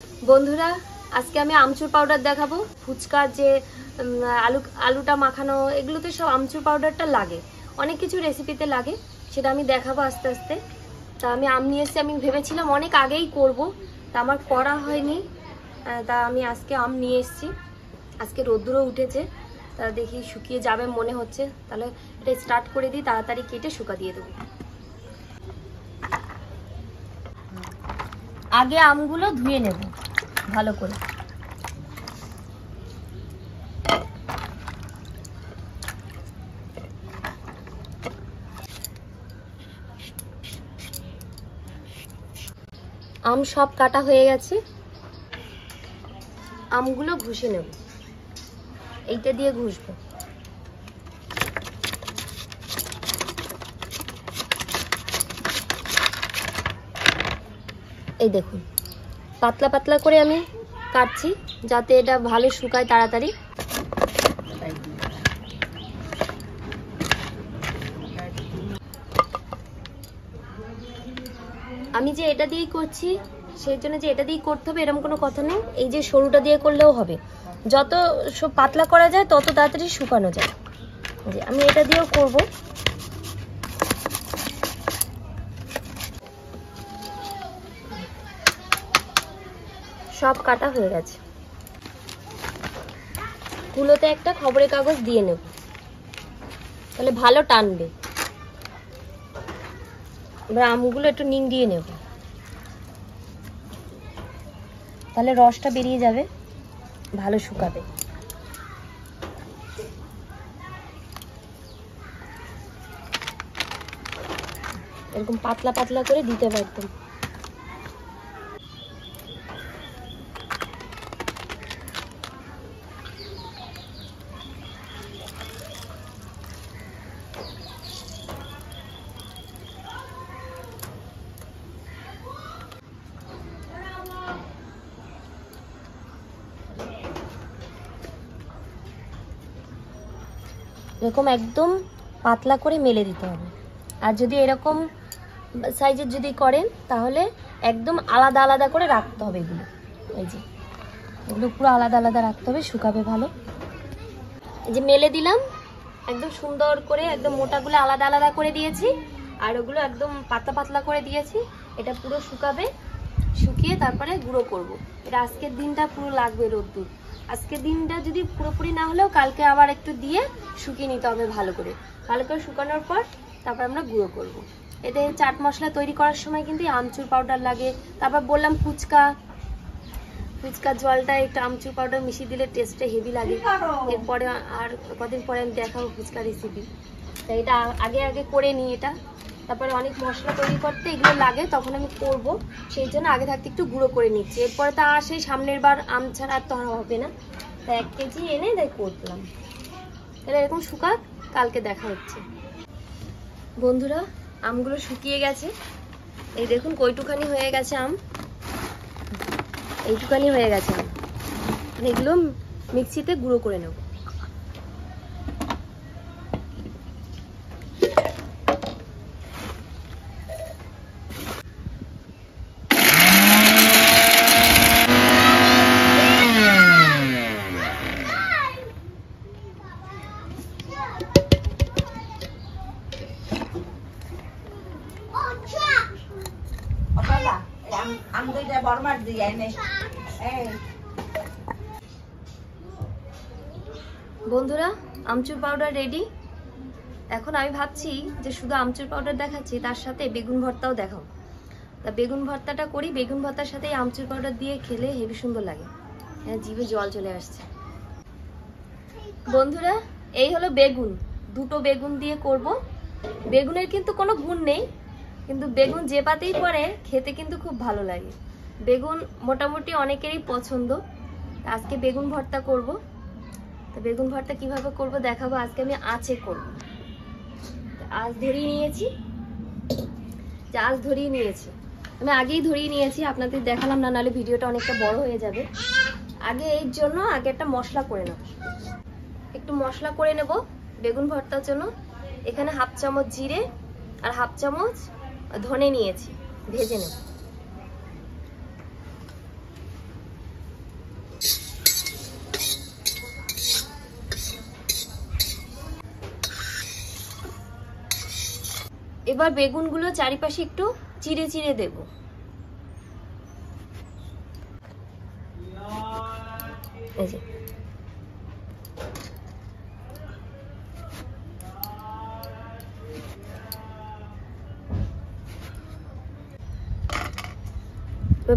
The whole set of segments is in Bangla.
বন্ধুরা আজকে আমি আমচুর পাউডার দেখাবো। ফুচকা যে আলুটা মাখানো এগুলোতে সব আমচুর পাউডারটা লাগে, অনেক কিছু রেসিপিতে লাগে, সেটা আমি দেখাবো আস্তে আস্তে। তা আমি আম নিয়ে এসেছি, আমি ভেবেছিলাম অনেক আগেই করব, তা আমার করা হয়নি। তা আমি আজকে আম নিয়ে এসেছি, আজকে রোদ্দুরও উঠেছে, তা দেখি শুকিয়ে যাবে মনে হচ্ছে, তাহলে এটা স্টার্ট করে দিই, তাড়াতাড়ি কেটে শুকা দিয়ে দেবো। আগে আমগুলো ধুয়ে নেব ভালো করে। আম সব কাটা হয়ে গেছে, আমগুলো ঘষে নেব, এইটা দিয়ে ঘষবো। এই দেখুন পাতলা পাতলা করে আমি কাটছি যাতে এটা ভালো শুকায় তাড়াতাড়ি। আমি যে এটা দিয়েই করছি সেই জন্য যে এটা দিয়েই করতে হবে এরকম কোনো কথা নেই, এই যে সরুটা দিয়ে করলেও হবে। যত সব পাতলা করা যায় তত তাড়াতাড়ি শুকানো যায়। যে আমি এটা দিয়েও করব। সব কাটা হয়ে গেছে, কুলোতে একটা খবরের কাগজ দিয়ে নেব, তাহলে ভালো টানবে। এবার আমগুলো একটু নিংড়িয়ে নেব, তাহলে রসটা বেরিয়ে যাবে, ভালো শুকাবে। এরকম পাতলা পাতলা করে দিতে হবে একদম। এরকম একদম পাতলা করে মেলে দিতে হবে। আর যদি এরকম সাইজের যদি করেন তাহলে একদম আলাদা আলাদা করে রাখতে হবে এগুলো। এই যে এগুলো পুরো আলাদা আলাদা রাখতে হবে, শুকাবে ভালো। এই যে মেলে দিলাম একদম সুন্দর করে, একদম মোটাগুলো আলাদা আলাদা করে দিয়েছি আর ওগুলো একদম পাতলা পাতলা করে দিয়েছি। এটা পুরো শুকাবে, শুকিয়ে তারপরে গুঁড়ো করব। এটা আজকের দিনটা পুরো লাগবে রোদ্দুর। আজকের দিনটা যদি পুরোপুরি না হলেও কালকে আবার একটু দিয়ে শুকিয়ে নিতে হবে ভালো করে। ভালো করে শুকানোর পর তারপর আমরা গুঁড়ো করব। এতে চাট মশলা তৈরি করার সময় কিন্তু আমচুর পাউডার লাগে। তারপর বললাম ফুচকার জলটা একটু আমচুর পাউডার মিশিয়ে দিলে টেস্টটা হেভি লাগে। এরপরে আর কদিন পরে আমি দেখাবো ফুচকা রেসিপি। তাই এটা আগে আগে করে নিই এটা, তারপরে অনেক মশলা তৈরি করতে এগুলো লাগে, তখন আমি করব, সেই জন্য আগে থাকতে একটু গুঁড়ো করে নিচ্ছি। এরপরে তো আর সেই সামনের বার আম ছাড়া আর তো হবে না, তাই 1 কেজি এনে তাই করলাম। তাহলে এরকম শুকাক, কালকে দেখা হচ্ছে। বন্ধুরা আমগুলো শুকিয়ে গেছে, এই দেখুন কইটুখানি হয়ে গেছে আম, এইটুখানি হয়ে গেছে আম। এগুলো মিক্সিতে গুঁড়ো করে নেব। বন্ধুরা আমচুর পাউডার রেডি। এখন আমি ভাবছি যে শুধু আমচুর পাউডার দেখাচ্ছি, তার সাথে বেগুন ভর্তাও দেখাও। তা বেগুন ভর্তাটা করি, বেগুন ভর্তার সাথে আমচুর পাউডার দিয়ে খেলে হেবি সুন্দর লাগে। হ্যাঁ, জিভে জল চলে আসছে। বন্ধুরা এই হলো বেগুন, দুটো বেগুন দিয়ে করব। বেগুনের কিন্তু কোনো গুণ নেই, কিন্তু বেগুন যে পাতেই পড়ে খেতে কিন্তু খুব ভালো লাগে। বেগুন মোটামুটি অনেকেরই পছন্দ। আজকে বেগুন ভর্তা করব। তো বেগুন ভর্তা কিভাবে করব দেখাবো। আজকে আমি আঁচে করব। আঁচ ধরিয়ে নিয়েছি, আমি আগেই ধরিয়ে নিয়েছি, আপনাদের দেখালাম না, নাহলে ভিডিওটা অনেকটা বড় হয়ে যাবে। আগে এর জন্য আগে একটা মশলা করে নেব, একটু মশলা করে নেব বেগুন ভর্তার জন্য। এখানে 1/2 চামচ জিরে আর 1/2 চামচ ধনে নিয়েছি, ভেজে নেব। এবার বেগুনগুলো চারিপাশে একটু চিড়ে চিড়ে দেব। এই যে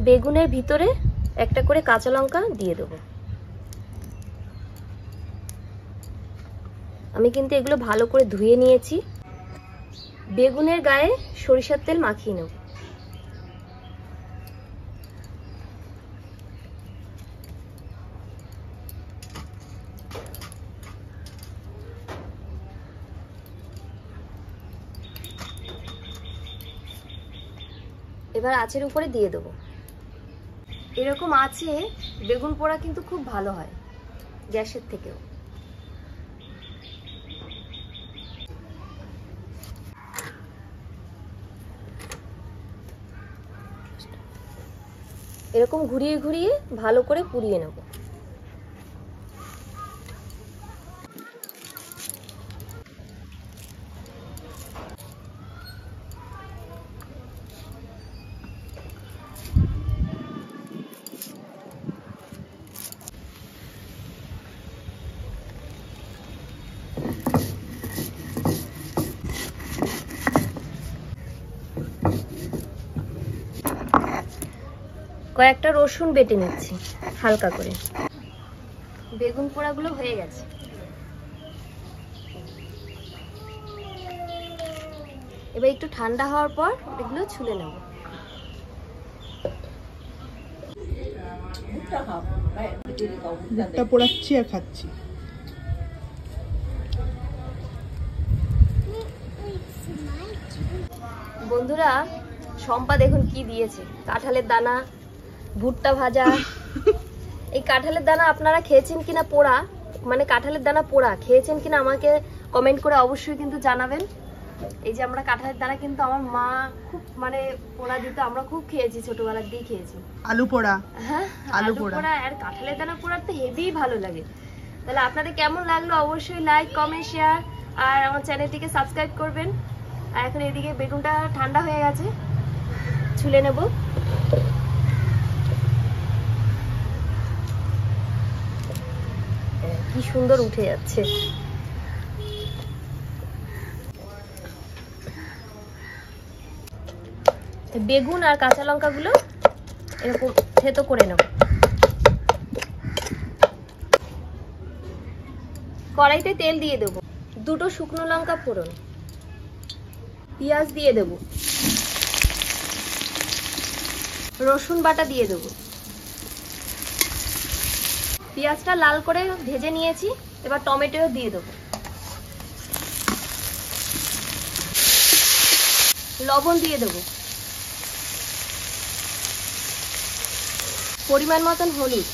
বেগুনের ভিতরে একটা করে কাঁচা লঙ্কা দিয়ে দেবো। আমি কিন্তু এগুলো ভালো করে ধুয়ে নিয়েছি। বেগুনের গায়ে সরিষার তেল মাখিয়ে নেব। এবার আঁচের উপরে দিয়ে দেবো। এরকম আছে বেগুন পোড়া কিন্তু খুব ভালো হয় গ্যাসের থেকেও। এরকম ঘুরিয়ে ঘুরিয়ে ভালো করে পুড়িয়ে নেব। কয়েকটা রসুন বেটে নিচ্ছি হালকা করে। বেগুন পোড়াগুলো হয়ে গেছে। এবার একটু ঠান্ডা হওয়ার পর এগুলো ছুলে নেব। ভুট্টা পোড়াচ্ছি আর খাচ্ছি। বন্ধুরা, শম্পা দেখুন কি দিয়েছে, কাঁঠালের দানা, ভুট্টা ভাজা। এই কাঁঠালের দানা আপনারা খেয়েছেন কিনা পোড়া, মানে কাঁঠালের দানা পোড়া খেয়েছেন কিনা আমাকে কমেন্ট করে অবশ্যই কিন্তু জানাবেন। এই যে আমরা কাঁঠালের দানা কিন্তু আমার মা খুব মানে পোড়া দিত, আমরা খুব খেয়েছি, ছোটবেলার দিয়ে খেয়েছি। আলু পোড়া, হ্যাঁ আলু পোড়া আর কাঁঠালের দানা পোড়া তো হেভি ভালো লাগে। তাহলে আপনাদের কেমন লাগলো অবশ্যই লাইক কমেন্ট শেয়ার আর আমার চ্যানেলটিকে সাবস্ক্রাইব করবেন। আর এখন এদিকে বেগুনটা ঠান্ডা হয়ে গেছে, ছুলে নেব। কি সুন্দর উঠে যাচ্ছে। বেগুন আর কাঁচা লঙ্কাগুলো এরকম থেতো করে নেব। কড়াইতে তেল দিয়ে দেবো, দুটো শুকনো লঙ্কা ফোড়ন, পেঁয়াজ দিয়ে দেবো, রসুন বাটা দিয়ে দেবো। পেঁয়াজটা লাল করে ভেজে নিয়েছি, এবার টমেটো দিয়ে দেবো, লবণ দিয়ে দেবো, পরিমাণ মতন হলুদ,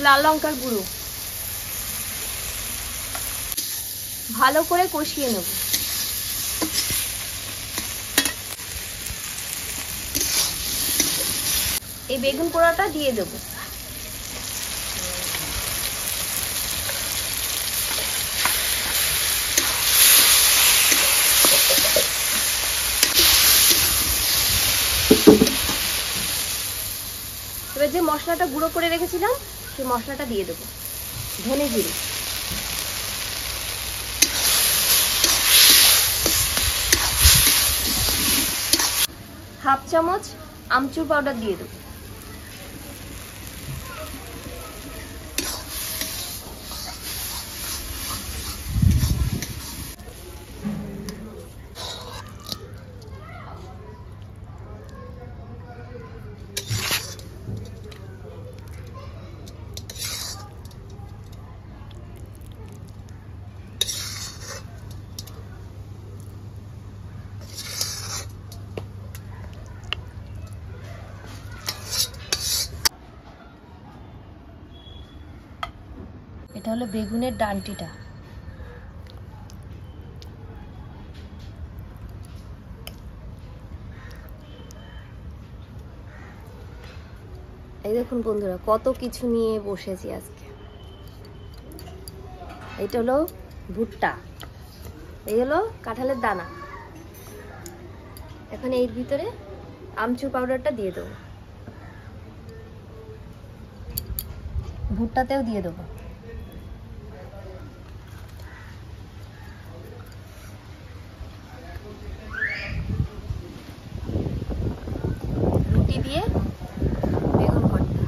লাল লঙ্কার গুঁড়ো, ভালো করে কষিয়ে নেব। এই বেগুন পোড়াটা দিয়ে দেব। এবার যে মশলাটা গুঁড়ো করে রেখেছিলাম সেই মশলাটা দিয়ে দেবো, ধনে জিরে, হাফ চামচ আমচুর পাউডার দিয়ে দেবো। এটা হলো বেগুনের ডান্টিটা। এই দেখুন বন্ধুরা, কত কিছু নিয়ে বসেছি আজকে। এটা হলো ভুট্টা, এই হলো কাঁঠালের দানা। এখন এর ভিতরে আমচুর পাউডারটা দিয়ে দেবো, ভুট্টাতেও দিয়ে দেবো। রুটি দিয়ে বেগুন ভর্তা।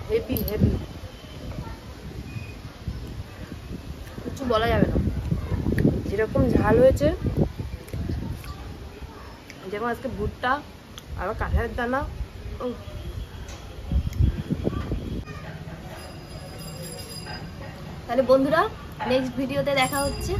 হেভি হেভি, কিছু বলা যাবে না, যেরকম ঝাল হয়েছে, যেমন আজকে ভুট্টা আবার কাঁঠালের দানা। তাহলে বন্ধুরা নেক্সট ভিডিওতে দেখা হচ্ছে।